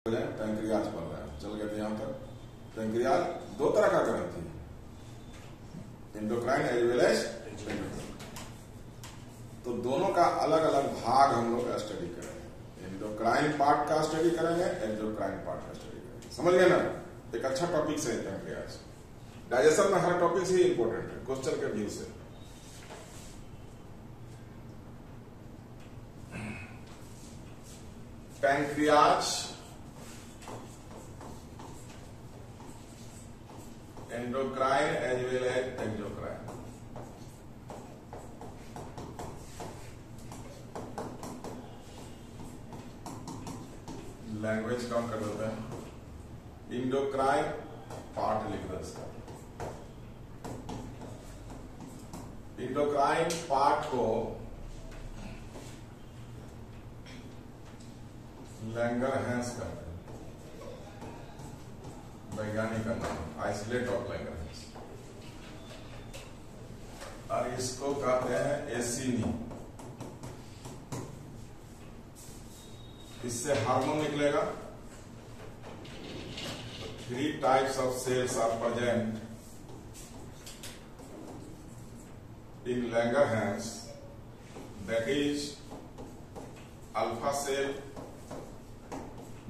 Pancreas बन रहा है। चल गए थे यहां तक। पैंक्रियाज दो तरह का ग्रंथि है, endocrine as well as endocrine. तो दोनों का अलग अलग भाग हम लोग स्टडी करेंगे। एंडोक्राइन पार्ट का स्टडी करेंगे, एंडोक्राइन पार्ट का स्टडी करेंगे। समझ गए ना? एक अच्छा टॉपिक से पैंक्रियाज। डाइजेशन में हर टॉपिक ही इंपॉर्टेंट है क्वेश्चन के व्यू से। Pancreas endocrine as well as exocrine. Language कम कर देते हैं। इंडोक्राइन पार्ट लिख दो इसका। इंडोक्राइन पार्ट को लैंगरहैंस कहते हैं, वैज्ञानिक का नाम आइसोलेट ऑफ लैंगरहैंस। और इसको कहते हैं एसिनी। इससे हार्मोन निकलेगा। 3 types of cells are present in Langerhans, that is alpha cell,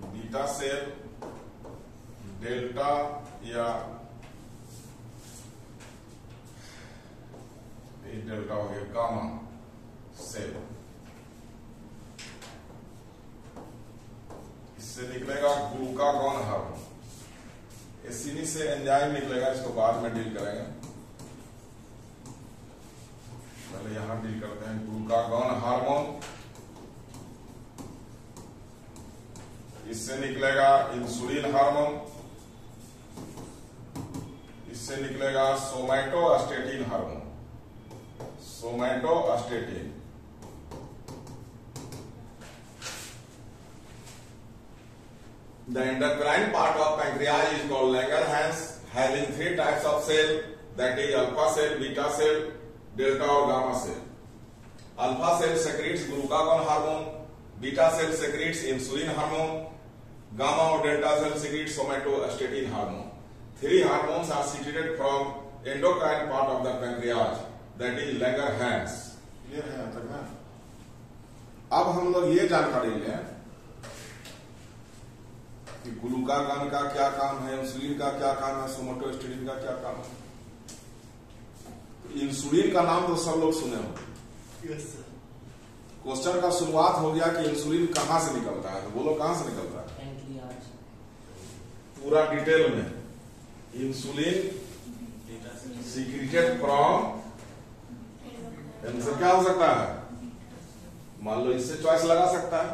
beta cell, delta या डेल्टा हो गया गामा सेल। इससे निकलेगा ग्लूकागॉन हार्मोन। एसिनी से एंजाइम निकलेगा, इसको बाद में डील करेंगे। पहले यहां डील करते हैं ग्लूकागॉन हार्मोन। इससे निकलेगा इंसुलिन हार्मोन। इससे निकलेगा somatostatin hormone. Somatostatin. The endocrine part of pancreas is called Langerhans, having 3 types of cell, that is alpha cell, beta cell, delta or gamma cell. Alpha cell secretes glucagon hormone, beta cell secretes insulin hormone, gamma or delta cell secretes somatostatin hormone. 3 hormones are secreted from endocrine part of the pancreas, that is Langerhans. Clear है यहाँ तक ना? अब हम लोग ये जानकारी लें कि ग्लूकागॉन का क्या काम है, इंसुलिन का क्या काम है, सोमैटोस्टेटिन का क्या काम है। इंसुलिन का नाम तो सब लोग सुने हो। Yes sir. क्वेश्चन का शुरुआत हो गया कि इंसुलिन कहां से निकलता है, तो बोलो कहां से निकलता है। पूरा डिटेल में। इंसुलिन सीक्रेटेड फ्रॉम, आंसर क्या हो सकता है? मान लो इससे चॉइस लगा सकता है।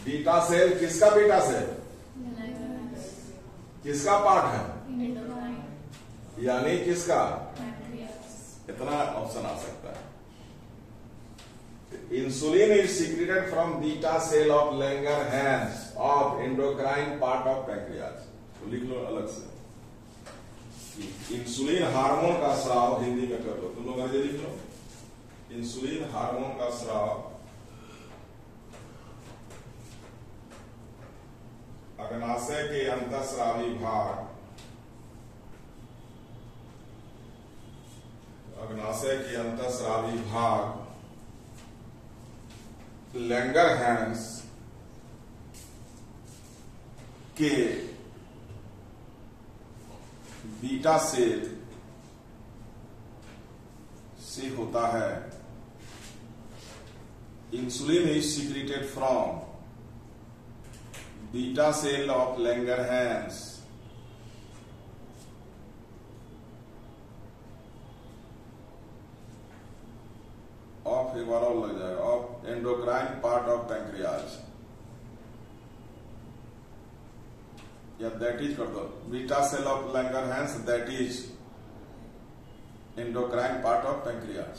बीटा सेल, किसका बीटा सेल? किसका पार्ट है? यानी किसका? इतना ऑप्शन आ सकता है। Insulin is secreted from beta cell of Langerhans of endocrine part of pancreas. तो लिख लो अलग से। इंसुलिन हार्मोन का स्राव हिंदी में कर लो, तुम लोग अंग्रेजी लिख लो। इंसुलिन हार्मोन का स्राव अग्नाशय के अंतःस्रावी भाग, अग्नाशय के अंतःस्रावी भाग लैंगरहैंस के बीटा सेल से होता है। Insulin is secreted from beta cell of Langerhans of, एक बार और लग जाएगा, of endocrine part of pancreas, या दैट इज कर दो। Beta cell of Langerhans that is endocrine part of pancreas.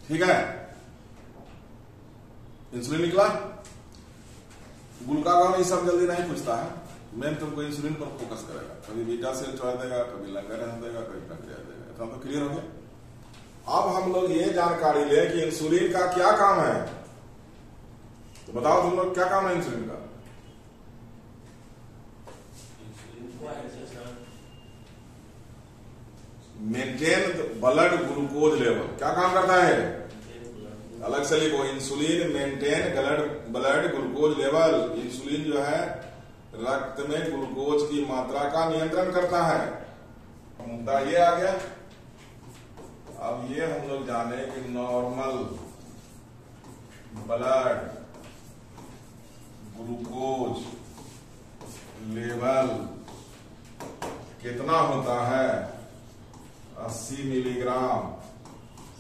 ठीक है। इंसुलिन निकला। ग्लूकागॉन ये सब जल्दी नहीं पूछता है, मेन तुमको इंसुलिन पर फोकस करेगा। कभी बीटा सेल चॉइस देगा, कभी लैंगरहैंस देगा, कभी पैंक्रियाज देगा। इतना तो क्लियर हो गया। अब हम लोग ये जानकारी लें कि इंसुलिन का क्या काम है। तो बताओ तुम लोग, क्या काम है इंसुलिन का? Maintain blood glucose level. क्या काम करता है? अलग से लिखो, insulin maintain blood glucose level. Insulin जो है रक्त में ग्लूकोज की मात्रा का नियंत्रण करता है। मुद्दा ये आ गया। अब ये हम लोग जाने कि नॉर्मल ब्लड ग्लूकोज लेवल कितना होता है? 80 मिलीग्राम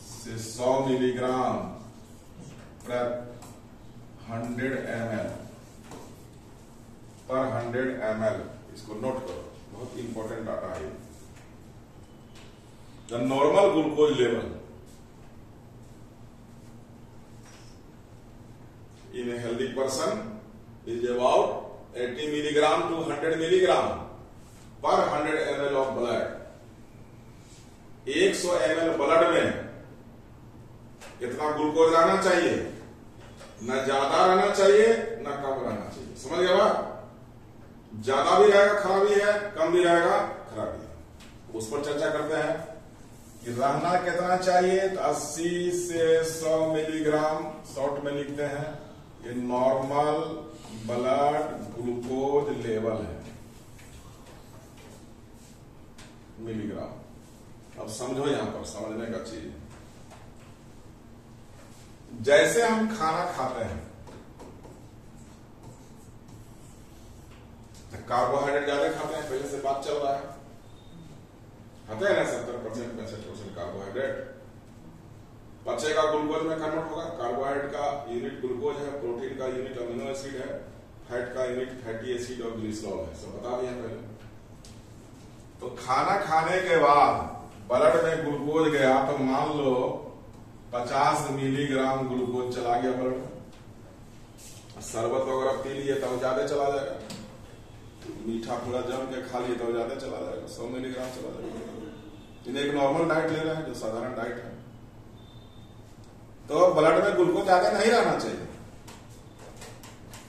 से 100 मिलीग्राम प्रति 100 ml पर 100 ml। इसको नोट करो, बहुत इंपॉर्टेंट डाटा है। The normal glucose level in a healthy person is about 80 milligram to 100 milligram per 100 ml of blood. 100 ml blood में कितना ग्लूकोज रहना चाहिए? न ज्यादा रहना चाहिए न कम रहना चाहिए। समझ गए बात? ज्यादा भी रहेगा खराबी है, कम भी रहेगा खराबी है। उस पर चर्चा करते हैं कि रहना कितना चाहिए। तो 80 से 100 मिलीग्राम शॉर्ट में लिखते हैं। ये नॉर्मल ब्लड ग्लूकोज लेवल है, मिलीग्राम। अब समझो, यहां पर समझने का चीज, जैसे हम खाना खाते हैं तो कार्बोहाइड्रेट ज्यादा खाते हैं, पहले से बात चल रहा है, खाते हैं ना 70% 65% कार्बोहाइड्रेट। पचेगा ग्लूकोज में कन्वर्ट होगा। कार्बोहाइड्रेट का यूनिट ग्लूकोज है, प्रोटीन का यूनिट अमीनो एसिड है, फैट का यूनिट फैटी एसिड और ग्लिसरॉल है। सब बता दिया पहले। तो खाना खाने के बाद ब्लड में ग्लूकोज गया तो मान लो 50 मिलीग्राम ग्लूकोज चला गया ब्लड में। शरबत वगैरह पी लिए तो ज्यादा चला जाएगा, मीठा पूरा जम के खा लिए तो ज्यादा चला जाएगा, 100 मिलीग्राम चला जाएगा। इन्हें एक नॉर्मल डाइट ले रहे हैं जो साधारण डाइट है, तो ब्लड में ग्लूकोज ज्यादा नहीं रहना चाहिए,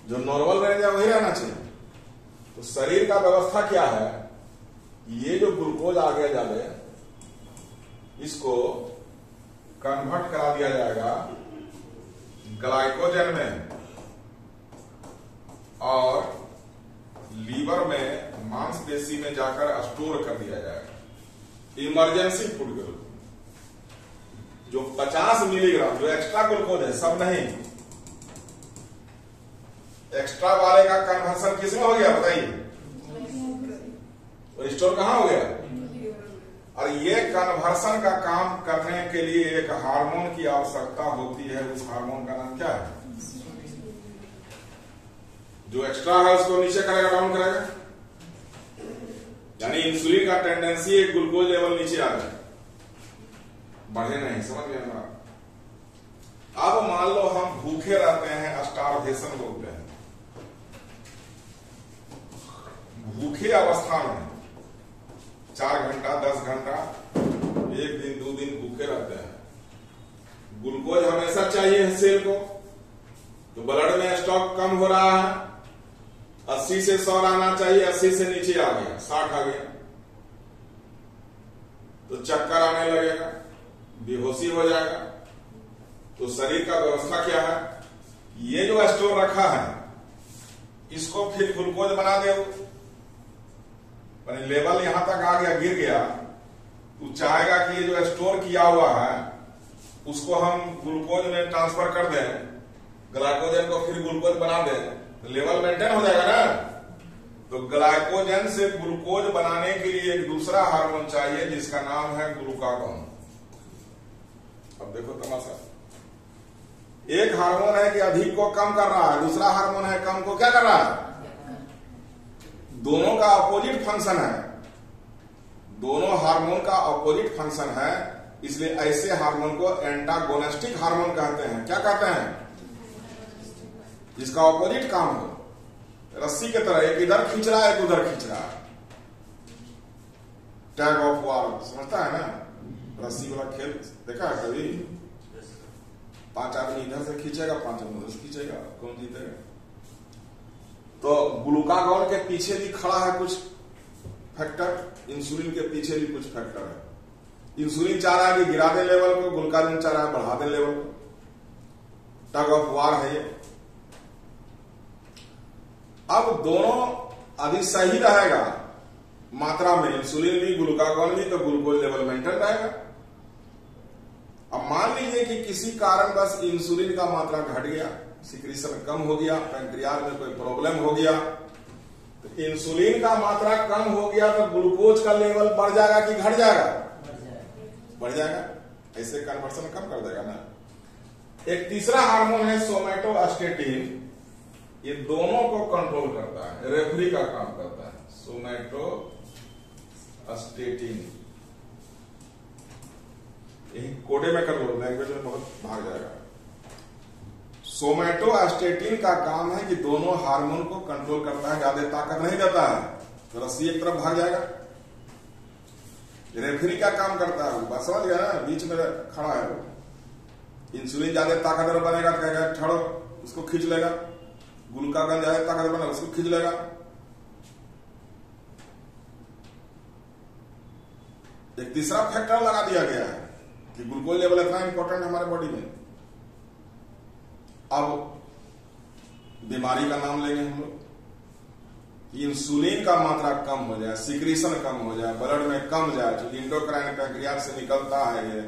जो नॉर्मल रह जाए वही रहना चाहिए। तो शरीर का व्यवस्था क्या है? ये जो ग्लूकोज आ गया ज्यादा, इसको कन्वर्ट करा दिया जाएगा ग्लाइकोजन में और लीवर में मांसपेशी में जाकर स्टोर कर दिया जाएगा। इमरजेंसी फूड के रूप में। जो 50 मिलीग्राम जो एक्स्ट्रा ग्लूकोज है, सब नहीं, एक्स्ट्रा वाले का कन्वर्सन किसमें हो गया बताइए? और स्टोर कहां हो गया? और ये कन्वर्सन का काम करने के लिए एक हार्मोन की आवश्यकता होती है। उस हार्मोन का नाम क्या है? जो एक्स्ट्रा है उसको नीचे करेगा, डाउन करेगा। यानी इंसुलिन का टेंडेंसी है ग्लूकोज लेवल नीचे आ जाए, बढ़े नहीं। समझ गए ना? अब मान लो हम भूखे रहते हैं, स्टारवेशन बोलते हैं। भूखे अवस्था में 4 घंटा 10 घंटा 1 दिन 2 दिन भूखे रहते हैं। ग्लूकोज हमेशा चाहिए सेल को, तो ब्लड में स्टॉक कम हो रहा है। 80 से 100 आना चाहिए, 80 से नीचे आ गया, 60 आ गया, तो चक्कर आने लगेगा, बेहोशी हो जाएगा। तो शरीर का व्यवस्था क्या है? ये जो स्टोर रखा है इसको फिर ग्लूकोज बना दे। लेवल यहां तक आ गया, गिर गया, तो चाहेगा कि ये जो स्टोर किया हुआ है उसको हम ग्लूकोज में ट्रांसफर कर दें, ग्लाइकोजन को फिर ग्लूकोज बना दें, तो लेवल मेंटेन हो जाएगा ना। तो ग्लाइकोजन से ग्लूकोज बनाने के लिए एक दूसरा हार्मोन चाहिए जिसका नाम है ग्लूकागॉन। अब देखो तमाशा, एक हार्मोन है कि अधिक को कम कर रहा है, दूसरा हार्मोन है कम को क्या कर रहा है? दोनों का अपोजिट फंक्शन है, दोनों हार्मोन का अपोजिट फंक्शन है, इसलिए ऐसे हार्मोन को एंटागोनिस्टिक हार्मोन कहते हैं। क्या कहते हैं? जिसका अपोजिट काम हो। रस्सी की तरह एक इधर खींच रहा है, एक उधर खींच रहा है, टैग ऑफ वार, समझता है ना? रस्सी वाला खेल देखा है कभी? 5 आदमी इधर से खींचेगा, 5 आदमी उधर से खींचेगा, कौन जीतेगा? तो ग्लूकागॉन के पीछे भी खड़ा है कुछ फैक्टर, इंसुलिन के पीछे भी कुछ फैक्टर है। इंसुलिन चाह रहा है कि गिरा दे लेवल को, ग्लूकागॉन चाह रहा है बढ़ा दे लेवल को। टग ऑफ वार है ये। अब दोनों यदि सही रहेगा मात्रा में, इंसुलिन भी ग्लूकागॉन भी, तो ग्लूकोज लेवल मेंटेन रहेगा। अब मान लीजिए कि किसी कारण बस इंसुलिन का मात्रा घट गया, सिक्रीशन कम हो गया, पैंक्रियाज में कोई प्रॉब्लम हो गया, तो इंसुलिन का मात्रा कम हो गया तो ग्लूकोज का लेवल बढ़ जाएगा कि घट जाएगा? बढ़ जाएगा। ऐसे कन्वर्सन कम कर देगा ना। एक तीसरा हार्मोन है सोमैटोस्टेटिन, ये दोनों को कंट्रोल करता है, रेफरी का काम करता है। सोमैटोस्टेटिन यही कोडे में कर लो, लैंग्वेज में बहुत भाग जाएगा। सोमैटोस्टेटिन का काम है कि दोनों हार्मोन को कंट्रोल करता है, ज्यादा ताकत नहीं देता है तो रस्सी एक तरफ भाग जाएगा। रेफरी का काम करता है, बात समझ गया ना? बीच में खड़ा है वो। इंसुलिन ज्यादा ताकतवर बनेगा तो कहेगा ठहरो, उसको खींच लेगा। ग्लूकागॉन ज्यादा ताकतवर बनेगा, उसको खींच लेगा। एक तीसरा फैक्टर लगा दिया गया है कि ग्लूकोज लेवल इतना इंपॉर्टेंट है हमारे बॉडी में। अब बीमारी का नाम लेंगे हम लोग। इंसुलिन का मात्रा कम हो जाए, सिक्रीशन कम हो जाए, ब्लड में कम जाए, क्योंकि इंडोक्राइन पैंक्रियाज से निकलता है ये,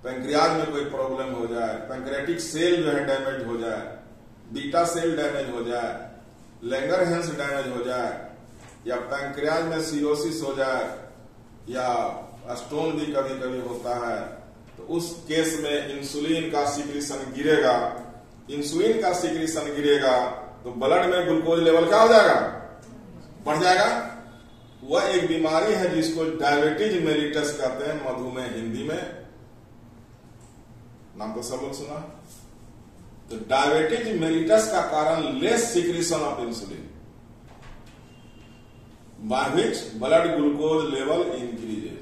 पैंक्रियाज में कोई प्रॉब्लम हो जाए, पैंक्रियाटिक सेल जो है डैमेज हो जाए, बीटा सेल डैमेज हो जाए, लैंगरहैंस डैमेज हो जाए, या पैंक्रियाज में सीरोसिस हो जाए, या स्टोन भी कभी कभी होता है, तो उस केस में इंसुलिन का सिक्रीशन गिरेगा। इंसुलिन का सिक्रीशन गिरेगा तो ब्लड में ग्लूकोज लेवल क्या हो जाएगा? बढ़ जाएगा। वह एक बीमारी है जिसको डायबिटीज मेलिटस कहते हैं, मधुमेह हिंदी में। नाम तो सब लोग सुना। तो डायबिटीज मेलिटस का कारण less secretion of insulin, by which blood glucose level increases.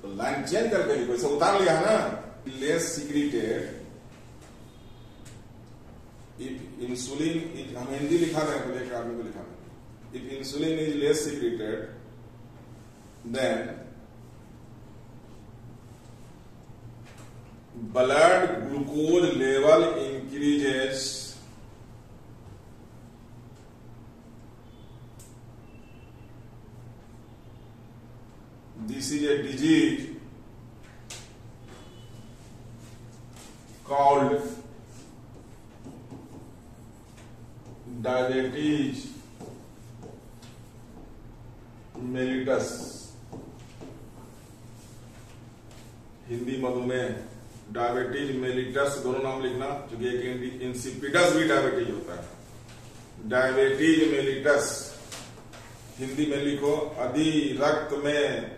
तो लाइन चेंज करके लिखो, इसे उतार लिया है ना। लेस सिक्रीटेड इफ इंसुलिन, हम हिंदी लिखा रहे हैं तो एक आदमी को लिखा रहे। If insulin is less secreted then blood glucose level increases this is a disease called diabetes mellitus, Hindi मधुमेह, डायबिटीज मेलिटस, दोनों नाम लिखना, क्योंकि एक इंसिपिडस भी डायबिटीज होता है। डायबिटीज मेलिटस हिंदी में लिखो, यदि रक्त में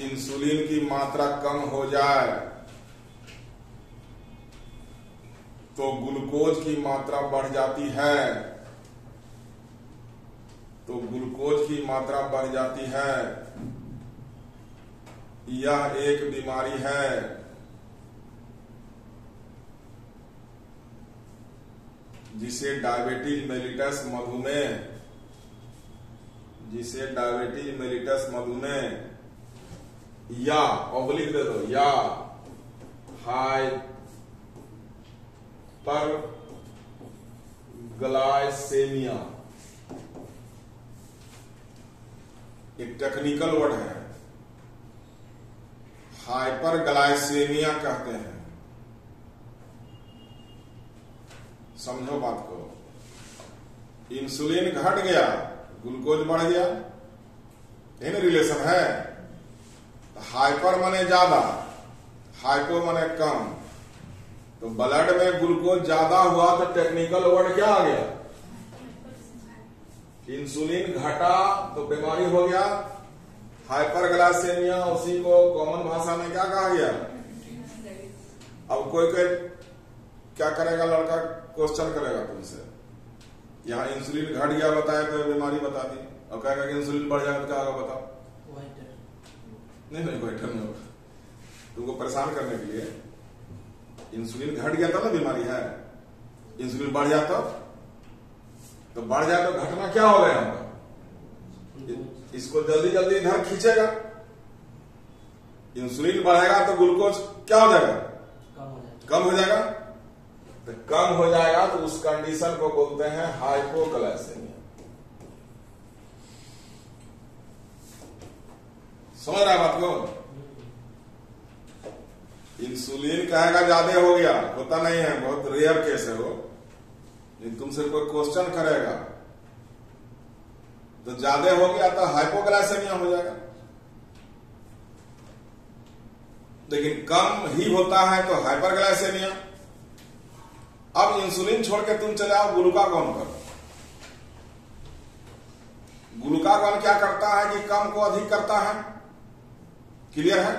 इंसुलिन की मात्रा कम हो जाए तो ग्लूकोज की मात्रा बढ़ जाती है, तो ग्लूकोज की मात्रा बढ़ जाती है। यह एक बीमारी है जिसे डायबिटीज मेलिटस मधुमेह, जिसे डायबिटीज मेलिटस मधुमेह या ऑब्लिक दे दो, या हाइपरग्लाइसेमिया, एक टेक्निकल वर्ड है, हाइपरग्लाइसेमिया कहते हैं। समझो बात को। इंसुलिन घट गया, ग्लूकोज बढ़ गया, इन रिलेशन है। हाइपर माने ज्यादा, हाइपो माने कम। तो ब्लड में ग्लूकोज ज्यादा हुआ तो टेक्निकल वर्ड क्या आ गया? इंसुलिन घटा तो बीमारी हो गया हाइपरग्लाइसेमिया। उसी को कॉमन भाषा में क्या कहा गया? अब कोई क्या करेगा, लड़का क्वेश्चन करेगा तुमसे, यहाँ इंसुलिन घट गया बताया तो बीमारी बता दी, और कहेगा कि इंसुलिन बढ़ जाएगा तो क्या होगा बताओ? नहीं वाइटर में होगा, तुमको परेशान करने के लिए। इंसुलिन घट गया था ना बीमारी है, इंसुलिन बढ़ जाता तो बढ़ जाए तो घटना क्या हो गया होगा? इसको जल्दी जल्दी इधर खींचेगा, इंसुलिन बढ़ेगा तो ग्लूकोज क्या हो जाएगा? कम हो जाएगा। तो कम हो जाएगा तो उस कंडीशन को बोलते हैं हाइपोग्लाइसेमिया। समझ रहा है बात को? इंसुलिन कहेगा ज्यादा हो गया, होता नहीं है, बहुत रेयर केस है वो। तुमसे कोई क्वेश्चन करेगा तो ज्यादा हो गया तो हाइपोग्लाइसेमिया हो जाएगा, लेकिन कम ही होता है तो हाइपरग्लाइसेमिया। अब इंसुलिन छोड़ के तुम चले आओ ग्लूकागॉन पर। ग्लूकागॉन क्या करता है कि कम को अधिक करता है, क्लियर है?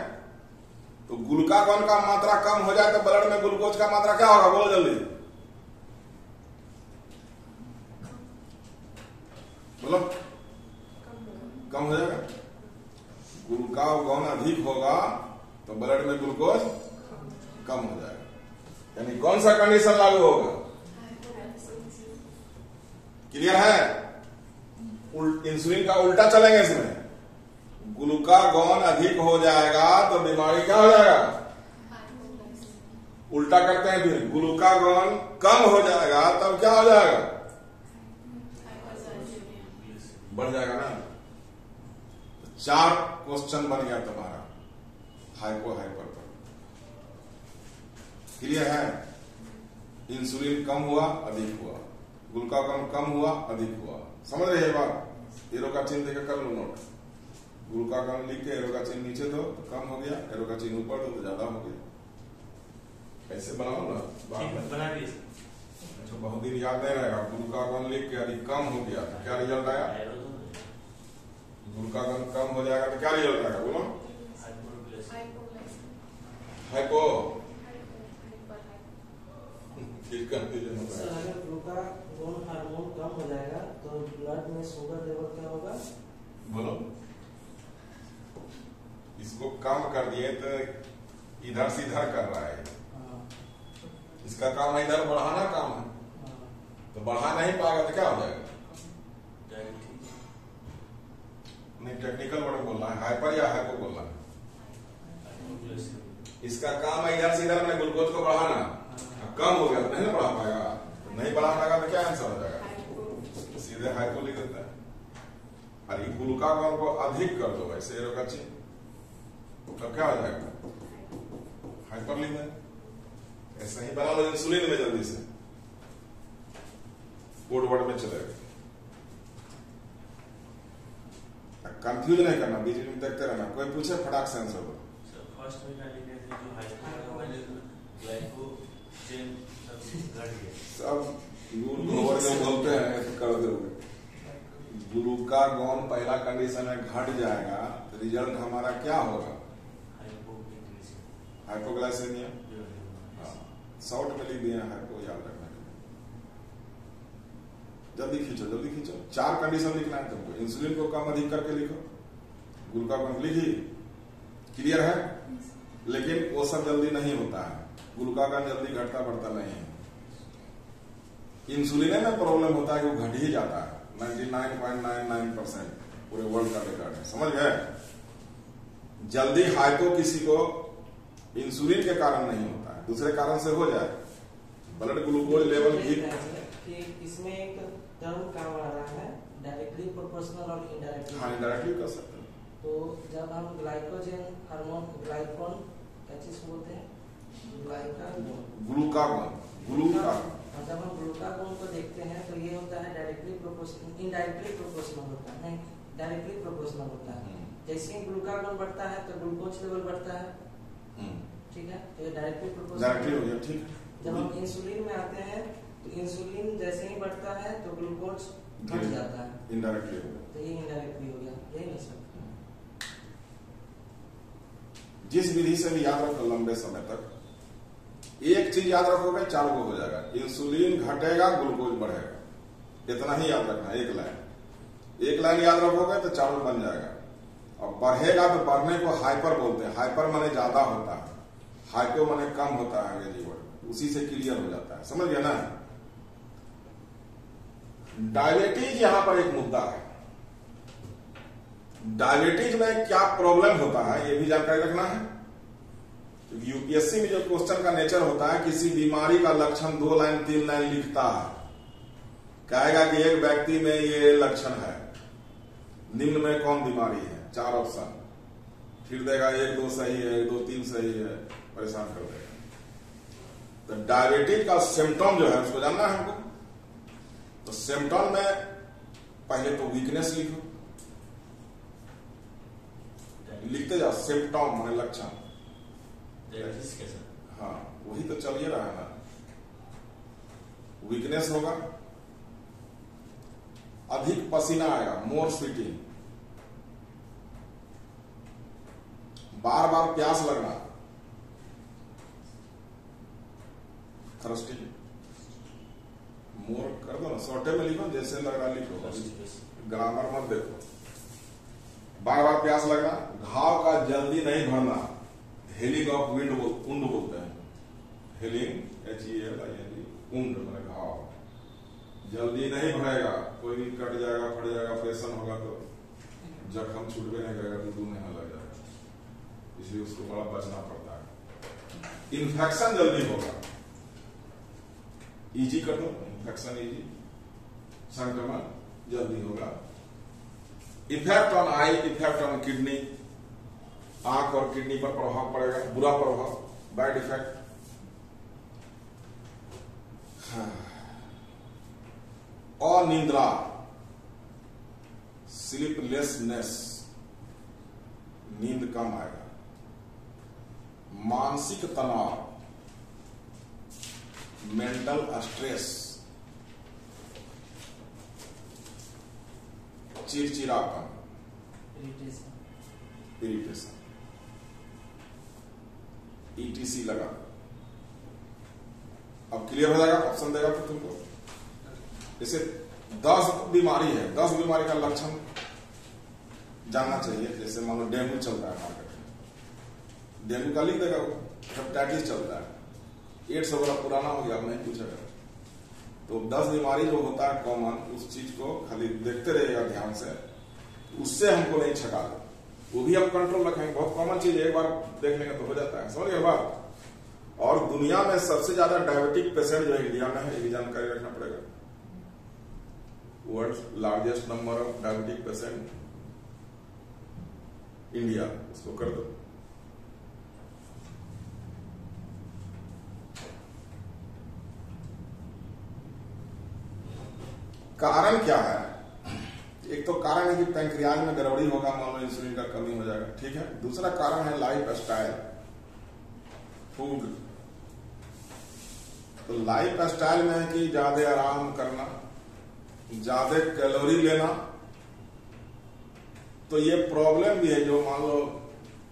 तो ग्लूकागॉन का मात्रा कम हो जाए तो ब्लड में ग्लूकोज का मात्रा क्या होगा? बोलो जल्दी बोलो। कम हो जाएगा। ग्लूकागॉन अधिक होगा तो ब्लड में ग्लूकोज कम हो जाएगा। यानी कौन सा कंडीशन लागू होगा? क्लियर है? इंसुलिन का उल्टा चलेंगे इसमें। ग्लूकागॉन अधिक हो जाएगा तो बीमारी क्या हो जाएगा? उल्टा करते हैं फिर, ग्लूकागॉन कम हो जाएगा तब क्या हो जाएगा? बढ़ जाएगा ना। 4 क्वेश्चन बन गया तुम्हारा हाइपो हाइपर पर। क्लियर है? इंसुलिन कम हुआ अधिक हुआ, ग्लूकागॉन कम हुआ अधिक हुआ। समझ रहे हैं बात? एरो का चिन्ह देकर कर लो नोट। ग्लूकागॉन लिख के एरो का चिन्ह नीचे दो तो कम हो गया, एरो का चिन्ह ऊपर दो तो ज्यादा हो गया। ऐसे बनाओ ना, बना दिए। अच्छा, बहुत दिन याद नहीं रहेगा। ग्लूकागॉन लिख के यदि कम हो गया तो क्या रिजल्ट आया? ग्लूकागॉन कम हो जाएगा तो क्या रिजल्ट आएगा? बोलो। हाइपो अगर ग्लूकागॉन हार्मोन कम हो जाएगा तो ब्लड में शुगर लेवल क्या होगा? बोलो। इसको कम कर दिए तो इधर से इधर कर रहा है, इसका काम है इधर बढ़ाना काम है, तो बढ़ा नहीं पाएगा तो क्या हो जाएगा? नहीं, टेक्निकल वर्ड बोलना है, हाइपर या हाइपो बोलना है। इसका काम है इधर से इधर में ग्लूकोज को बढ़ाना। कम हो गया तो नहीं बढ़ा पाएगा, नहीं बढ़ा पाएगा तो क्या आंसर हो जाएगा? सीधे हाइपो लिख देता है। अरे ग्लूकागॉन को अधिक कर दो वैसे एरो का चिन्ह, तो क्या हो जाएगा? हाइपर लिख दें। ऐसा ही बना लो इंसुलिन में, जल्दी से कोड वर्ड में चलेगा। कंफ्यूज नहीं करना, बीच में देखते रहना, कोई पूछे फटाक से आंसर दो। फर्स्ट में क्या लिखे थे? जो हाइपोग्लाइकोजेन घट गया। सब गोबर जो बोलते हैं कर दोगे। ग्लूकागॉन पहला कंडीशन है घट जाएगा तो रिजल्ट हमारा क्या होगा? हाइपोग्लाइसेमिया। शॉर्ट में लिख दिए हाइपो, याद रखना। जल्दी खींचो जल्दी खींचो। 4 कंडीशन लिखना है तुमको। इंसुलिन को कम अधिक करके लिखो, ग्लूकागॉन लिखी, क्लियर है? लेकिन वो सब जल्दी नहीं होता है, ग्लूकागॉन जल्दी घटता बढ़ता नहीं है। इंसुलिन में प्रॉब्लम होता है कि वो घट ही जाता है। 99.99% पूरे वर्ल्ड का रिकॉर्ड है। समझ गए? जल्दी हाइपो किसी को इंसुलिन के कारण नहीं होता है, दूसरे कारण से हो जाए, ब्लड ग्लूकोज लेवल भी। इसमें एक टर्म काम आ रहा है, डायरेक्टली प्रोपोर्शनल और इनडायरेक्टली। हाँ, इनडायरेक्टली कर सकते हैं। तो जब हम ग्लाइकोजन हार्मोन, ग्लाइकोन क्या चीज बोलते हैं? ग्लूकागॉन। जब हम ग्लूकागॉन को देखते हैं तो ये होता है डायरेक्टली प्रोपोर्शनल, इनडायरेक्टली प्रोपोर्शनल होता है, नहीं डायरेक्टली प्रोपोर्शनल होता है। जैसे ही ग्लूकागॉन बढ़ता है तो ग्लूकोज लेवल बढ़ता है, ठीक है? तो ये डायरेक्टली प्रोपोर्शनल हो गया, ठीक है। जब हम इंसुलिन में आते हैं तो इंसुलिन जैसे ही बढ़ता है तो ग्लूकोज घट जाता है, इनडायरेक्टली हो गया। तो ये इनडायरेक्टली हो गया, यही नहीं सब। जिस विधि से भी याद रखो लंबे समय तक, एक चीज याद रखोगे 4 को हो जाएगा। इंसुलिन घटेगा, ग्लूकोज बढ़ेगा। इतना ही याद रखना, एक लाइन याद रखोगे तो चावल बन जाएगा। और बढ़ेगा तो बढ़ने को हाइपर बोलते हैं। हाइपर माने ज्यादा होता है, हाइपो माने कम होता है अंग्रेजी वर्ड, उसी से क्लियर हो जाता है, समझ गया ना। डायबिटीज यहां पर एक मुद्दा है। डायबिटीज में क्या प्रॉब्लम होता है ये भी जानकारी रखना है। यूपीएससी में जो क्वेश्चन का नेचर होता है, किसी बीमारी का लक्षण 2 लाइन 3 लाइन लिखता है, कहेगा कि एक व्यक्ति में ये लक्षण है, निम्न में कौन बीमारी है, 4 ऑप्शन, फिर देगा 1 2 सही है, 1 2 3 सही है, परेशान कर देगा। तो डायबिटीज का सिम्टम जो है उसको जानना है हमको। तो सिम्टम में पहले तो वीकनेस लिखो, लिखते जाओ, सिम्टम माने लक्षण। हाँ वही तो चलिए रहा है ना। वीकनेस होगा, अधिक पसीना आएगा, मोर स्वीटिंग, बार बार प्यास लगना, थर्स्टी, मोर कर दो ना, शॉर्टे में लिखो जैसे लग रहा लिखो, ग्रामर मत देखो। बार बार प्यास लगना, घाव का जल्दी नहीं भरना, हेलिंग ऑफ वुंड बोलते हैं, हेलिंग HELING, वुंड मतलब घाव, जल्दी नहीं भरेगा, कोई भी कट जाएगा, फट जाएगा, ऑपरेशन होगा तो जख्म छूटवे नहीं करेगा, तो 2 महीना लग जाएगा, इसलिए उसको बड़ा बचना पड़ता है। इन्फेक्शन जल्दी होगा, इजी कटो, इन्फेक्शन इजी, संक्रमण जल्दी होगा। Effect on I, effect on kidney, आंख और किडनी पर प्रभाव पड़ेगा, बुरा प्रभाव, बैड इफेक्ट। अनिद्रा, स्लीपलेसनेस, नींद कम आएगा। मानसिक तनाव, मेंटल स्ट्रेस, चिड़चिड़ापन, इरिटेशन, ETC लगा। अब क्लियर हो जाएगा, ऑप्शन देगा तो तुमको। जैसे 10 बीमारी है, 10 बीमारी का लक्षण जानना चाहिए। जैसे मान लो डेंगू चलता है मार्केट में, डेंगू का लिख देगा वो। हेपेटाइटिस चलता है, एड्स वगैरह पुराना हो गया, अब नहीं पूछेगा। तो 10 बीमारी जो होता है कॉमन, उस चीज को खाली देखते रहिएगा ध्यान से, उससे हमको नहीं छका दो, वो भी आप कंट्रोल रखेंगे। बहुत कॉमन चीज है, एक बार देख लेंगे तो हो जाता है, समझ गए बात। और दुनिया में सबसे ज्यादा डायबिटिक पेशेंट जो इंडिया में है, ये भी जानकारी रखना पड़ेगा। World largest number of diabetic patient India, उसको कर दो। कारण क्या है? एक तो कारण है कि पैंक्रियाज में गड़बड़ी होगा, मान लो इंसुलिन का कमी हो जाएगा, ठीक है। दूसरा कारण है लाइफ स्टाइल, फूड। तो लाइफ स्टाइल में है कि ज्यादा आराम करना, ज्यादा कैलोरी लेना। तो ये प्रॉब्लम भी है। जो मान लो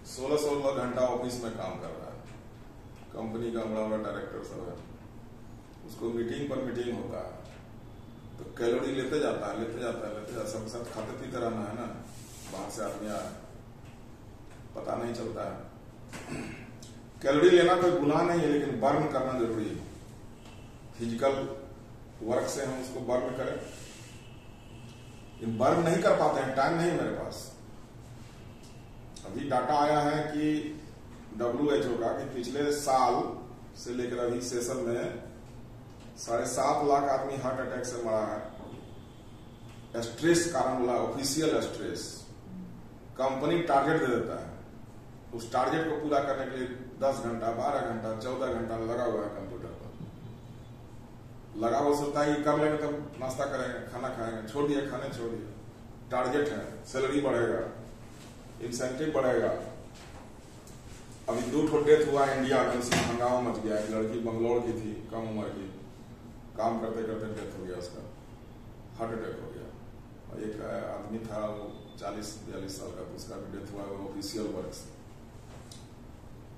16-16 घंटा ऑफिस में काम कर रहा है, कंपनी का बड़ा बड़ा डायरेक्टर सब है, उसको मीटिंग पर मीटिंग होता है, तो कैलोरी लेते जाता है, सबके साथ खाते पीते रहना है ना। बाहर से आदमी आया, पता नहीं चलता है। कैलोरी लेना कोई गुनाह नहीं है, लेकिन बर्न करना जरूरी है। फिजिकल वर्क से हम उसको बर्न करें, बर्न नहीं कर पाते हैं, टाइम नहीं मेरे पास। अभी डाटा आया है कि WHO का कि पिछले साल से लेकर अभी सेशन में 7.5 लाख आदमी हार्ट अटैक से मरा है। स्ट्रेस कारण बोला, ऑफिशियल स्ट्रेस। कंपनी टारगेट दे देता है, उस टारगेट को पूरा करने के लिए 10 घंटा, 12 घंटा, 14 घंटा लगा हुआ है कंप्यूटर पर। लगा हुआ सोचता है कि कर लेंगे तब नाश्ता करेंगे, खाना खाएंगे, छोड़ दिए खाने, छोड़ दिए। टारगेट है, सैलरी बढ़ेगा, इंसेंटिव बढ़ेगा। अभी 2 डेथ हुआ इंडिया में, उसमें हंगामा मच गया। एक लड़की बंगलौर की थी, कम उम्र की, काम करते करते डेथ हो गया, उसका हार्ट अटैक हो गया। और एक आदमी था वो 40-42 साल का, तो उसका भी डेथ हुआ, वो ऑफिशियल वर्क से।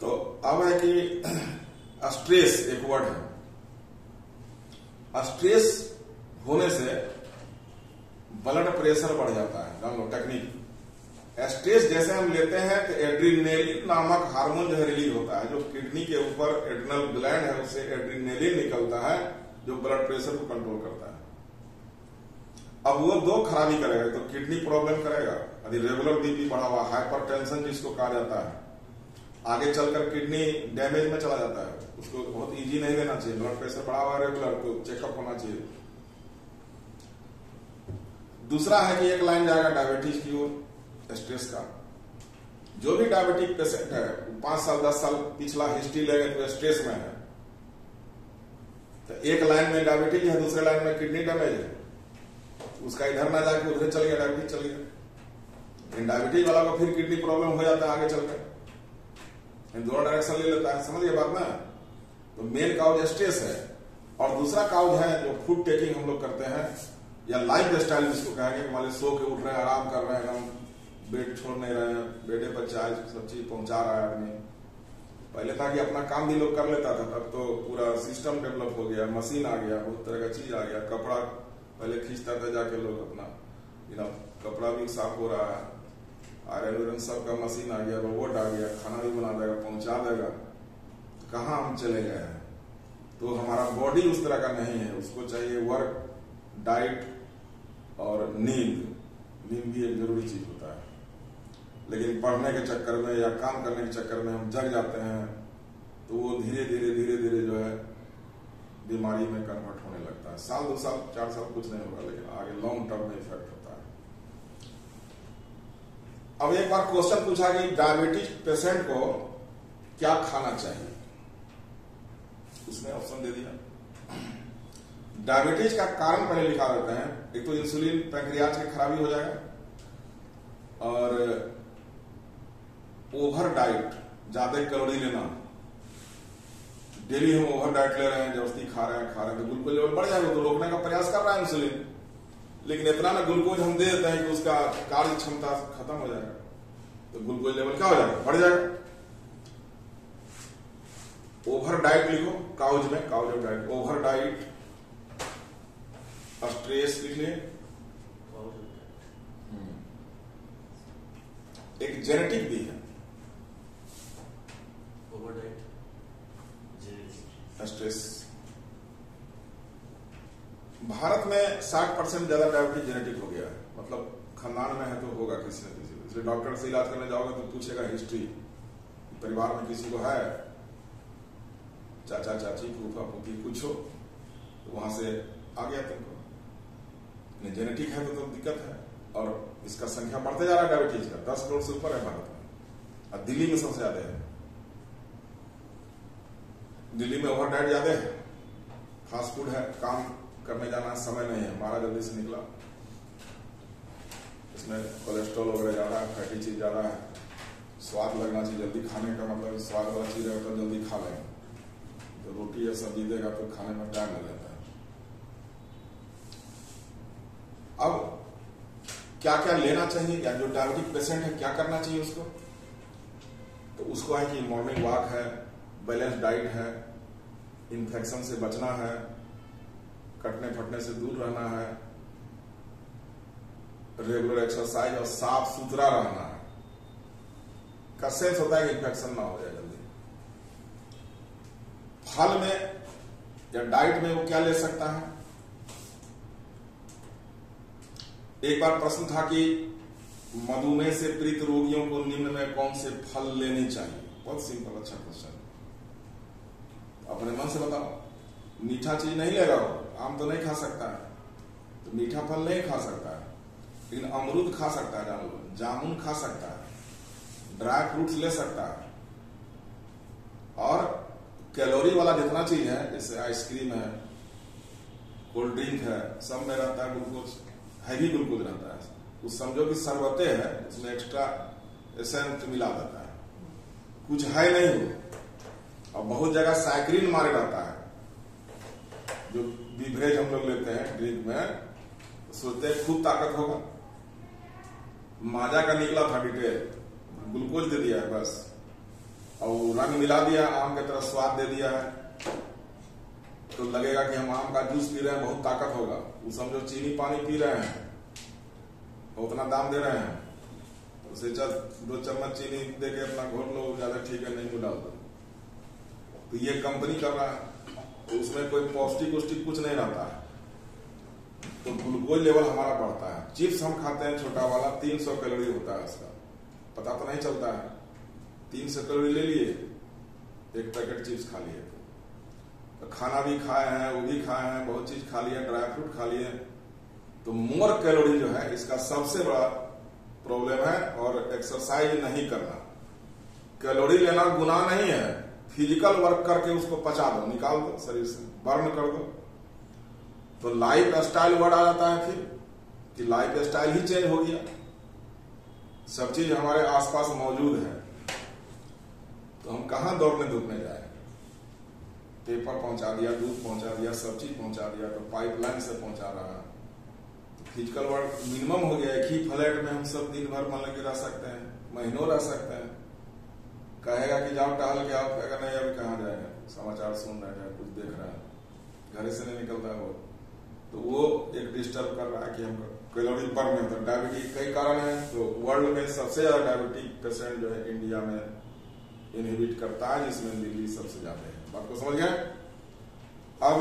तो अब है कि स्ट्रेस एक वर्ड है। स्ट्रेस होने से ब्लड प्रेशर बढ़ जाता है। जान लो टेक्निक। स्ट्रेस जैसे हम लेते हैं तो एड्रीनलिन नामक हार्मोन जो है रिलीज होता है, जो किडनी के ऊपर एड्रिनल ग्लैंड है उससे एड्रीनलिन निकलता है जो ब्लड प्रेशर को कंट्रोल करता है। अब वो दो खराबी करेगा, तो किडनी प्रॉब्लम करेगा, यदि रेगुलर बीपी बढ़ा हुआ, हाइपरटेंशन जिसको कहा जाता है, आगे चलकर किडनी डैमेज में चला जाता है, उसको बहुत इजी नहीं लेना चाहिए। ब्लड प्रेशर बढ़ा हुआ रेगुलर तो चेकअप होना चाहिए। दूसरा है कि एक लाइन जाएगा डायबिटीज की ओर, स्ट्रेस का। जो भी डायबिटिक पेशेंट है 5 साल 10 साल पिछला हिस्ट्री लेंगे तो स्ट्रेस में है, तो एक लाइन में डायबिटीज है, दूसरे लाइन में किडनी डैमेज है, उसका इधर ना जाके उधर चल गया, डायबिटीज चल गया। डायबिटीज वाला को फिर किडनी प्रॉब्लम हो जाता है आगे चलकर, दोनों डायरेक्शन ले लेता है। समझ गए बात ना? तो मेन काउज स्ट्रेस है, और दूसरा काउज है जो फूड टेकिंग हम लोग करते हैं या लाइफ स्टाइल जिसको कहेंगे, मान सो के उठ रहे हैं, आराम कर रहे हैं, हम बेड छोड़ नहीं रहे हैं, बेडे पर चाय सब चीज पहुंचा रहा है आदमी। पहले था कि अपना काम भी लोग कर लेता था, तब तो पूरा सिस्टम डेवलप हो गया, मशीन आ गया, बहुत तरह का चीज आ गया। कपड़ा पहले खींचता था जाके लोग अपना, कपड़ा भी साफ हो रहा है, आयरन सब का मशीन आ गया, रोबोट आ गया, खाना भी बना देगा, पहुंचा देगा। तो कहाँ हम चले गए हैं? तो हमारा बॉडी उस तरह का नहीं है, उसको चाहिए वर्क, डाइट और नींद। नींद भी एक जरूरी चीज होता है, लेकिन पढ़ने के चक्कर में या काम करने के चक्कर में हम जग जाते हैं, तो वो धीरे धीरे जो है बीमारी में कन्वर्ट होने लगता है। साल 2 साल 4 साल कुछ नहीं होगा, लेकिन आगे लॉन्ग टर्म में इफेक्ट होता है। अब एक बार क्वेश्चन पूछा कि डायबिटीज पेशेंट को क्या खाना चाहिए, उसने ऑप्शन दे दिया। डायबिटीज का कारण पहले लिखा देते हैं। एक तो इंसुलिन पैंक्रियाज की खराबी हो जाएगा, और ओवर डाइट, ज्यादा कैलोरी लेना, डेली हम ओवर डाइट ले रहे हैं, जबरदस्ती खा रहे हैं तो ग्लूकोज लेवल बढ़ जाएगा, तो रोकने का प्रयास कर रहा है इंसुलिन, लेकिन इतना ना ग्लूकोज हम दे देते हैं कि उसका कार्य क्षमता खत्म हो जाएगा, तो ग्लूकोज लेवल क्या हो जाएगा, बढ़ जाएगा। ओवर डाइट लिखो काउज में, cause of diet, over diet, stress लिख लिए। एक जेनेटिक भी है स्ट्रेस। भारत में 60% ज्यादा डायबिटीज जेनेटिक हो गया है, मतलब खानदान में है तो होगा किसी न किसी को। इसलिए डॉक्टर से इलाज करने जाओगे तो पूछेगा हिस्ट्री, परिवार में किसी को है, चाचा चाची फूफा फूफी कुछ हो, तो वहां से आ गया तुमको। जेनेटिक है तो दिक्कत है, और इसका संख्या बढ़ते जा रहा है डायबिटीज का, 10 करोड़ से ऊपर है भारत में, और दिल्ली में सबसे ज्यादा है। दिल्ली में ओवर डाइट ज्यादा है, फास्ट फूड है, काम करने जाना समय नहीं है, 12 जल्दी से निकला, इसमें कोलेस्ट्रॉल वगैरह ज्यादा है, फैटी चीज ज्यादा है, स्वाद लगना चाहिए, जल्दी खाने का मतलब स्वाद वाला चीज है तो जल्दी खा लें, तो रोटी या सब्जी देगा तो खाने में टाइम लग जाता है। अब क्या क्या लेना चाहिए, या जो डायबिटिक पेशेंट है क्या करना चाहिए उसको, तो उसको है कि मॉर्निंग वॉक है, बैलेंस डाइट है, इन्फेक्शन से बचना है, कटने फटने से दूर रहना है, रेगुलर एक्सरसाइज और साफ सुथरा रहना है। का सेंस होता है कि इन्फेक्शन ना हो जाए जल्दी। फल में या डाइट में वो क्या ले सकता है? एक बार प्रश्न था कि मधुमेह से पीड़ित रोगियों को निम्न में कौन से फल लेने चाहिए। बहुत सिंपल अच्छा क्वेश्चन, अपने मन से बताओ। मीठा चीज नहीं लेगा वो, आम तो नहीं खा सकता है, तो मीठा फल नहीं खा सकता है, लेकिन अमरूद खा सकता है, जान लो, जामुन खा सकता है, ड्राई फ्रूट्स ले सकता है, और कैलोरी वाला जितना चीज है, जैसे आइसक्रीम है, कोल्ड ड्रिंक है, सब में रहता है ग्लूकोज, हैवी ग्लूकोज रहता है। उस समझो कि शरबते है, उसमें एक्स्ट्रा एसेंट मिला देता है, कुछ है नहीं वो। और बहुत जगह साइक्रीन मारे रहता है, जो बीवरेज हम लोग लेते हैं ड्रिंक में, सोचते हैं खूब ताकत होगा, माजा का निकला था डिटेल, ग्लूकोज दे दिया है बस, और रंग मिला दिया, आम की तरह स्वाद दे दिया है, तो लगेगा कि हम आम का जूस पी रहे हैं, बहुत ताकत होगा। वो समझो चीनी पानी पी रहे हैं, उतना दाम दे रहे हैं, उसे चल 2 चम्मच चीनी दे के अपना घोल लो, ज्यादा ठीक है, नहीं डाल दो। तो ये कंपनी कर रहा है, तो उसमें कोई पौष्टिक कुछ नहीं रहता है, तो ग्लूकोज लेवल हमारा बढ़ता है। चिप्स हम खाते हैं छोटा वाला, 300 कैलोरी होता है उसका, पता तो नहीं चलता है। 300 कैलोरी ले लिए, एक पैकेट चिप्स खा लिए, तो खाना भी खाए हैं, वो भी खाए हैं, बहुत चीज खा लिया, ड्राई फ्रूट खा लिए, तो मोर कैलोरी जो है इसका सबसे बड़ा प्रॉब्लम है। और एक्सरसाइज नहीं करना, कैलोरी लेना गुनाह नहीं है, फिजिकल वर्क करके उसको पचा दो, निकाल दो शरीर से, बर्न कर दो। तो लाइफ स्टाइल वर्ड आ जाता है फिर कि लाइफ स्टाइल ही चेंज हो गया, सब चीज हमारे आसपास मौजूद है, तो हम कहां दौड़ने धूपने जाए। पेपर पहुंचा दिया, दूध पहुंचा दिया, सब चीज पहुंचा दिया, तो पाइपलाइन से पहुंचा रहा है। तो फिजिकल वर्क मिनिमम हो गया। एक ही फ्लैट में हम सब दिन भर मान लगे रह सकते हैं, महीनों रह सकते हैं। कहेगा कि जाओ टहल के आओ, कहेगा नहीं अभी कहाँ जाएगा, समाचार सुन रहे हैं, कुछ देख रहे हैं, घर से नहीं निकलता है वो, तो वो एक डिस्टर्ब कर रहा है कि हम कैलोरी बर्न में। तो डायबिटीज कई कारण है, तो वर्ल्ड में सबसे ज्यादा डायबिटिक पेशेंट जो है इंडिया में इनहिबिट करता है, जिसमें दिल्ली सबसे ज्यादा है। बात को समझ गए। अब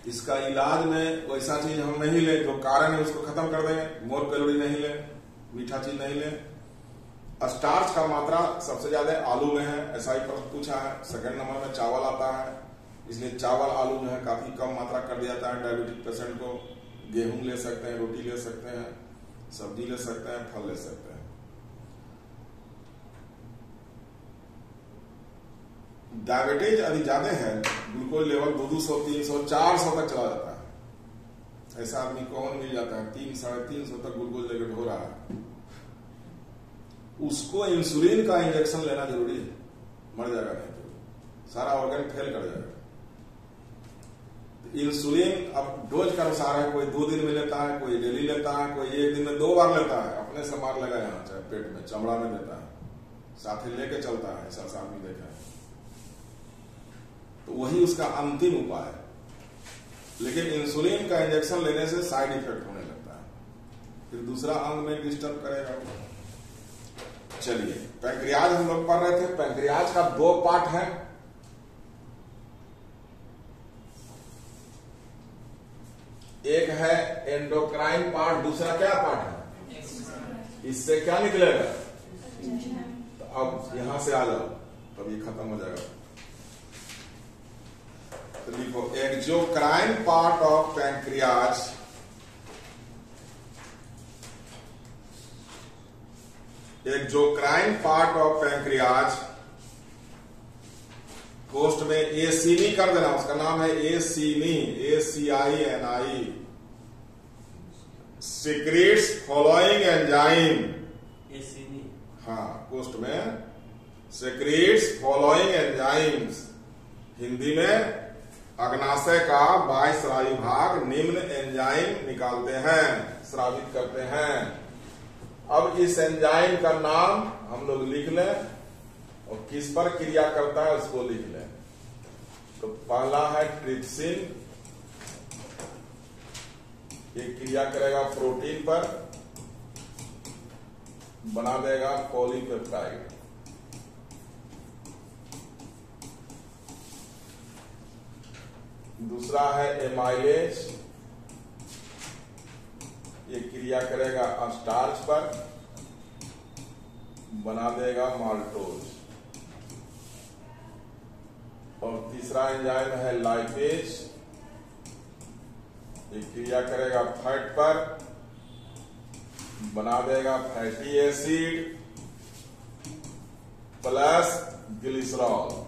इसका इलाज में वैसा चीज हम नहीं ले, जो कारण है उसको खत्म कर देंगे। मोर कैलोरी नहीं ले, मीठा चीज नहीं ले। स्टार्च का मात्रा सबसे ज्यादा आलू में है, ऐसा ही प्रश्न पूछा है। सेकंड नंबर में चावल आता है, इसलिए चावल आलू जो है काफी कम मात्रा कर दिया जाता है डायबिटिक पेशेंट को। गेहूं ले सकते हैं, रोटी ले सकते हैं, सब्जी ले सकते हैं, फल ले सकते हैं। डायबिटीज यदि ज्यादा है, ग्लूकोज लेवल 200, 300, 400 तक चला जाता है। ऐसा आदमी कौन मिल जाता है 300-350 तक ग्लूकोज लेवल हो रहा है, उसको इंसुलिन का इंजेक्शन लेना जरूरी है, मर जाएगा नहीं तो सारा ऑर्गन फेल कर जाएगा। इंसुलिन अब डोज के अनुसार है, कोई 2 दिन में लेता है, कोई डेली लेता है, कोई 1 दिन में 2 बार लेता है, अपने से मार लगा यहाँ चाहे पेट में, चमड़ा में देता है, साथ ही लेके चलता है, ऐसा आदमी देखा है। तो वही उसका अंतिम उपाय है। लेकिन इंसुलिन का इंजेक्शन लेने से साइड इफेक्ट होने लगता है, फिर दूसरा अंग में डिस्टर्ब करेगा। चलिए, पैंक्रियाज हम लोग पढ़ रहे थे। पैंक्रियाज का 2 पार्ट है। एक है एंडोक्राइन पार्ट, दूसरा क्या पार्ट है? इससे क्या निकलेगा? तो अब यहां से आ जाओ, तब ये खत्म हो जाएगा। तो लिखो, exocrine part of pancreas exocrine part of pancreas, post में एसीनी कर देना, उसका नाम है acini, ACINI, secrets following enzyme. Acini, हाँ, पोस्ट में सीक्रेट्स फॉलोइंग एंजाइम्स, हिंदी में अग्नाशय का बाह्य स्रावी भाग निम्न एंजाइम निकालते हैं, स्रावित करते हैं। अब इस एंजाइम का नाम हम लोग लिख लें और किस पर क्रिया करता है उसको लिख लें। तो पहला है ट्रिप्सिन, ये क्रिया करेगा प्रोटीन पर, बना देगा पॉलीपेप्टाइड। दूसरा है एमाइलेज, ये क्रिया करेगा स्टार्च पर, बना देगा माल्टोज। और तीसरा एंजाइम है लाइपेज, ये क्रिया करेगा फैट पर, बना देगा fatty acid plus glycerol.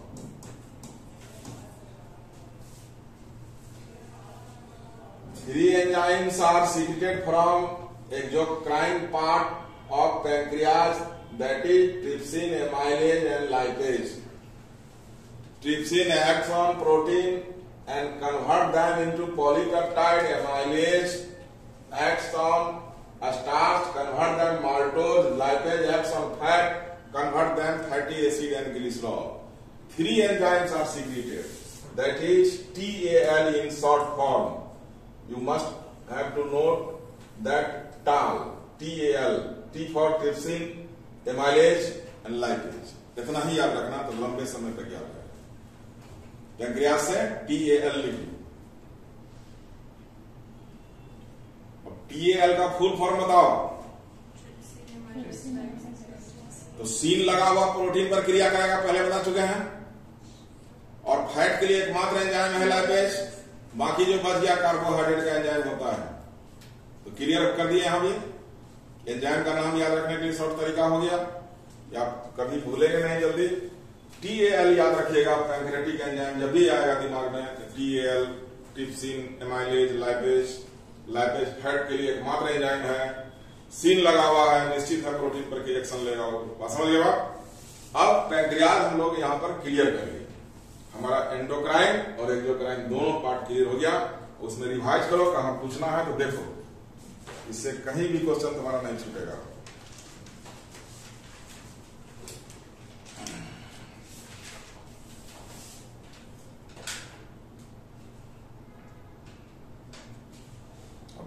Three enzymes are secreted from exocrine part of pancreas, that is trypsin, amylase and lipase. Trypsin acts on protein and convert them into polypeptide. Amylase acts on starch, convert them maltose. Lipase acts on fat, convert them fatty acid and glycerol. 3 enzymes are secreted, that is TAL in short form. You must have to note that TAL. TAL, T for trypsin, amylase and lipase, इतना ही याद रखना तो लंबे समय तक याद रहेगा। Pancreas से TAL लिखिए। अब TAL का फुल फॉर्म बताओ। तो सीन लगा हुआ प्रोटीन पर क्रिया करेगा, पहले बता चुके हैं। और फैट के लिए एकमात्र एंजाइम है लाइपेज, बाकी जो बच गया कार्बोहाइड्रेट का एंजाइम होता है। तो क्लियर कर दिए यहां भी। एंजाइम का नाम याद रखने के लिए शॉर्ट तरीका हो गया, या कभी भूलेंगे नहीं जल्दी। TAL याद रखिएगा, पैंक्रियाटिक एंजाइम जब भी आएगा दिमाग में TAL, trypsin, amylase, lipase. Lipase fat के लिए एकमात्र एंजाइम है, सीन लगा हुआ है, निश्चित है प्रोटीन पर रिएक्शन लेगा। समझिएगा। अब पैंक्रियाज हम लोग यहां पर क्लियर करेंगे। हमारा एंडोक्राइन और एक्सोक्राइन दोनों पार्ट क्लियर हो गया। उसमें रिवाइज करो, कहां पूछना है तो देखो, इससे कहीं भी क्वेश्चन तुम्हारा नहीं छूटेगा।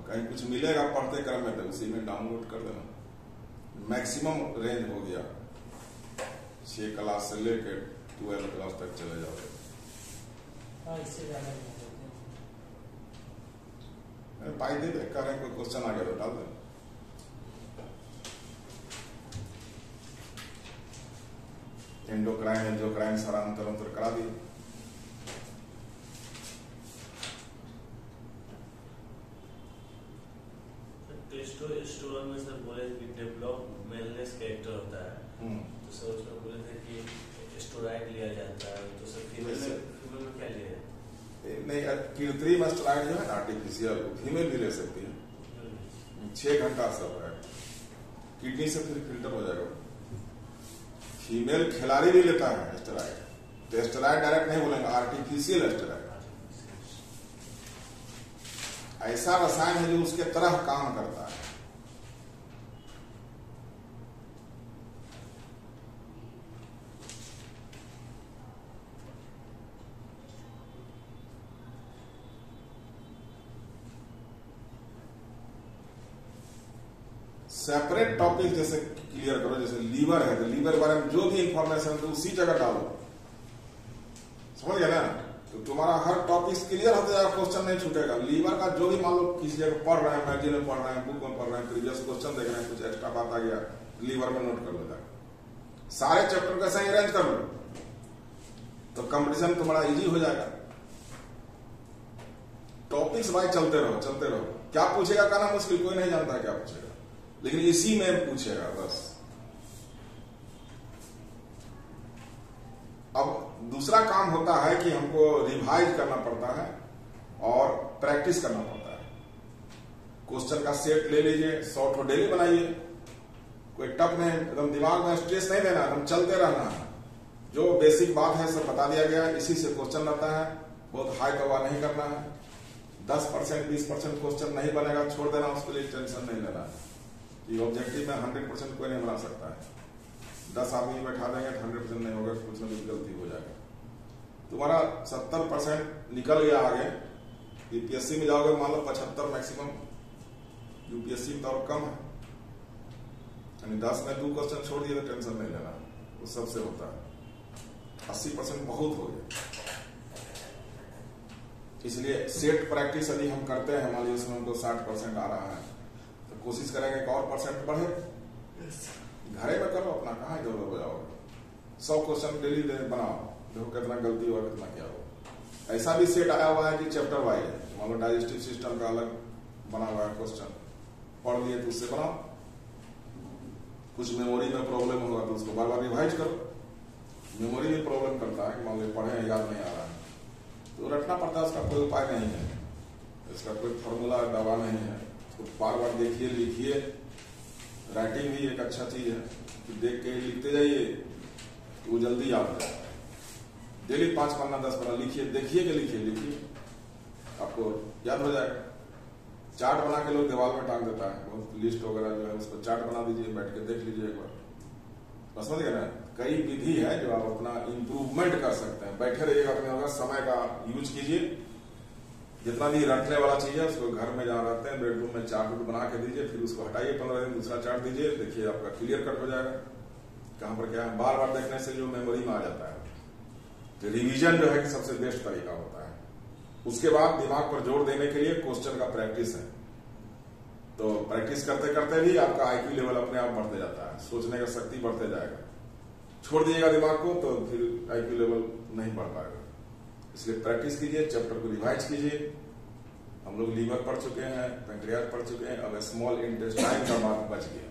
कहीं कुछ मिलेगा पढ़ते क्रम में तो उसी में डाउनलोड कर देना। मैक्सिमम रेंज हो गया 6 क्लास से लेकर 12 क्लास तक चले जाओगे। इससे ज्यादा पाई दे कह रहे हैं, कोई क्वेश्चन आ गया तो डाल दे। एंडोक्राइन एंजियोक्राइन सारा अंतर करा दिए। टेस्टोस्टेरोन में सर बोले कि डेवलप मेलनेस कैरेक्टर होता है, तो सर उसमें बोले थे कि स्टेरॉइड लिया जाता है, तो सर फीमेल में क्या लिया है? नहीं, कृत्रिम स्टेरॉइड जो है आर्टिफिशियल, फीमेल भी ले सकती है। 6 घंटा सब है, किडनी से फिर फिल्टर हो जाएगा। फीमेल खिलाड़ी भी लेता है स्टेरॉइड, तो स्टेरॉइड डायरेक्ट नहीं बोलेंगे, आर्टिफिशियल स्टेरॉइड। ऐसा रसायन है जो उसके तरह काम करता है। सेपरेट टॉपिक जैसे क्लियर करो, जैसे लीवर है तो लीवर के बारे में जो भी इंफॉर्मेशन तो उसी जगह डालो। समझ गया ना? तो तुम्हारा हर टॉपिक क्लियर होता जाएगा, क्वेश्चन नहीं छूटेगा। लीवर का जो भी मान लो किसी जगह पढ़ रहे हैं, मैगजीन में पढ़ रहे हैं, बुक में पढ़ रहे हैं, प्रीवियस क्वेश्चन देख रहे हैं, कुछ एक्स्ट्रा बात आ गया लीवर में नोट कर लेता है। सारे चैप्टर का सही अरेंज कर लो तो कंपटीशन तुम्हारा इजी हो जाएगा। टॉपिक्स भाई चलते रहो चलते रहो। क्या पूछेगा कहना मुश्किल, कोई नहीं जानता क्या पूछेगा, लेकिन इसी में पूछेगा बस। अब दूसरा काम होता है कि हमको रिवाइज करना पड़ता है और प्रैक्टिस करना पड़ता है। क्वेश्चन का सेट ले लीजिए, 100 ठो डेली बनाइए। कोई टफ नहीं, एकदम दिमाग में स्ट्रेस नहीं देना, एकदम चलते रहना है। जो बेसिक बात है सब बता दिया गया, इसी से क्वेश्चन रहता है। बहुत हाई दवा नहीं करना है। 10% 20% क्वेश्चन नहीं बनेगा, छोड़ देना, उसके लिए टेंशन नहीं लेना। ये ऑब्जेक्टिव में 100% कोई नहीं बना सकता है। 10 आदमी बैठा देंगे तो 100% नहीं होगा, कुछ ना कुछ गलती हो जाएगा। तुम्हारा 70% निकल गया आगे, यूपीएससी में जाओगे मान लो 75 मैक्सिमम, यूपीएससी में तो और कम है। यानी 10 में 2 क्वेश्चन छोड़ दिए तो टेंशन नहीं लेना, वो सबसे होता है। 80% बहुत हो गया। इसलिए सेट प्रैक्टिस यदि हम करते हैं, मान लीजिए उसमें हमको 60% आ रहा है, तो कोशिश करेंगे कि और % बढ़े। घरे में करो अपना, कहाँ इधर उधर बजाओगे। 100 क्वेश्चन डेली बनाओ, देखो कितना गलती हुआ कितना क्या हुआ। ऐसा भी सेट आया हुआ है कि चैप्टर वाइज है। मान लो डाइजेस्टिव सिस्टम का अलग बना हुआ है क्वेश्चन, पढ़ लिए तो उससे बनाओ। कुछ मेमोरी में प्रॉब्लम होगा तो उसको बार बार रिवाइज करो। मेमोरी में प्रॉब्लम करता है कि मान लो पढ़े याद नहीं आ रहा है तो रटना पड़ता है, उसका कोई उपाय नहीं है, इसका कोई फॉर्मूला दवा नहीं है। उसको बार बार देखिए, लिखिए। राइटिंग भी एक अच्छा चीज है कि देख के लिखते जाइए तो वो जल्दी याद हो जाए। डेली 5 पन्ना 10 पन्ना लिखिए, देखिए कि लिखिए, आपको याद हो जाएगा। चार्ट बना के लोग दीवार में टांग देता है, बहुत लिस्ट वगैरह जो है उसको चार्ट बना दीजिए, बैठ के देख लीजिए एक बार। समझ गए ना? कई विधि है जो आप अपना इंप्रूवमेंट कर सकते हैं। बैठे रहिएगा अपने होगा, समय का यूज कीजिए, जितना भी रटने वाला चीज है उसको घर में जहाँ रहते हैं बेडरूम में चार्ट वुट बना के दीजिए, फिर उसको हटाइए 15 दिन, दूसरा चार्ट दीजिए, देखिए आपका क्लियर कट हो जाएगा कहाँ पर क्या है। बार बार देखने से जो मेमोरी में आ जाता है, तो रिवीजन जो है कि सबसे बेस्ट तरीका होता है। उसके बाद दिमाग पर जोर देने के लिए क्वेश्चन का प्रैक्टिस है, तो प्रैक्टिस करते करते भी आपका आईक्यू लेवल अपने आप बढ़ते जाता है, सोचने का शक्ति बढ़ते जाएगा। छोड़ दिएगा दिमाग को तो फिर आईक्यू लेवल नहीं बढ़ पाएगा। इसलिए प्रैक्टिस कीजिए, चैप्टर को रिवाइज कीजिए। हम लोग लीवर पढ़ चुके हैं, पैंक्रियाज पढ़ चुके हैं, अब स्मॉल इंटेस्टाइन का बात बच गया।